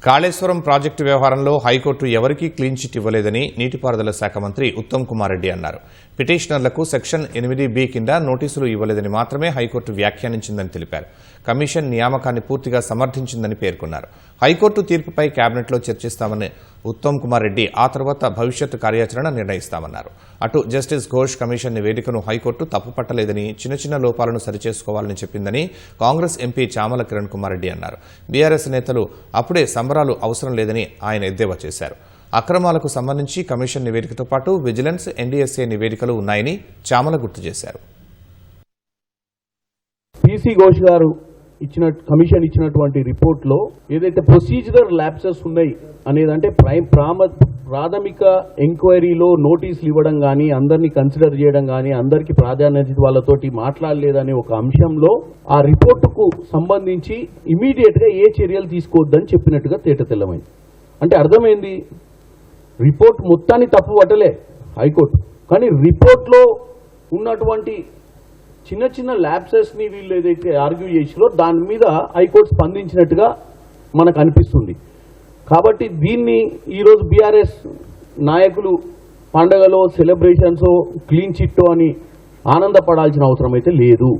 Kaleshwaram project వ్యవహారంలో high court ఎవరికీ clean chit ఇవ్వలేదని నీటిపారుదల శాఖ మంత్రి ఉత్తమ్ కుమార్ రెడ్డి అన్నారు. పిటిషనర్లకు సెక్షన్ 8B కింద నోటీసులు ఇవ్వలేదని మాత్రమే హైకోర్టు వ్యాఖ్యానించిందని తెలిపారు. కమిషన్ నియామకాన్ని పూర్తిగా సమర్థించిందని పేర్కొన్నారు. హైకోర్టు తీర్పుపై కేబినెట్లో చర్చిస్తామని ఉత్తమ్ కుమార్ రెడ్డి ఆ తర్వాత భవిష్యత్తు కార్యాచరణ నిర్ణయిస్తామన్నారు. అటు జస్టిస్ ఘోష్ కమిషన్ నివేదికను హైకోర్టు తప్పుపట్టలేదని, చిన్న చిన్న లోపాలను సరిచేసుకోవాలని చెప్పిందని కాంగ్రెస్ ఎంపీ చామల కిరణ్ కుమార్ రెడ్డి అన్నారు. బీఆర్ఎస్ నేతలు అప్పుడే సంబరాలు అవసరం లేదని ఆయన ఎద్దేవా చేశారు. అక్రమాలకు సంబంధించి కమిషన్ నివేదికతో పాటు విజిలెన్స్, ఎన్డీఎస్ఏ నివేదికలు ఉన్నాయని చామల గుర్తు చేశారు. పీసీ ఘోష్ గారు కమిషన్ ఇచ్చినటువంటి రిపోర్ట్లో ఏదైతే ప్రొసీజరల్ ల్యాప్సెస్ ఉన్నాయి అనేదంటే ప్రాథమిక ఎంక్వైరీలో నోటీసులు ఇవ్వడం కానీ, అందరినీ కన్సిడర్ చేయడం కానీ, అందరికీ ప్రాధాన్యత వాళ్ళతోటి మాట్లాడలేదనే ఒక అంశంలో ఆ రిపోర్టుకు సంబంధించి ఇమీడియట్ గా ఏ చర్యలు తీసుకోవద్దని చెప్పినట్టుగా తేటతెల్లమైంది. అంటే అర్థమైంది, రిపోర్ట్ మొత్తాన్ని తప్పు పట్టలే హైకోర్టు, కానీ రిపోర్ట్లో ఉన్నటువంటి చిన్న చిన్న ల్యాప్సెస్ ని వీళ్ళు ఏదైతే ఆర్గ్యూ చేసిరో దాని మీద హైకోర్టు స్పందించినట్టుగా మనకు అనిపిస్తుంది. కాబట్టి దీన్ని ఈరోజు బీఆర్ఎస్ నాయకులు పండగలో సెలబ్రేషన్స్ క్లీన్ చిట్టో అని ఆనందపడాల్సిన అవసరం అయితే లేదు.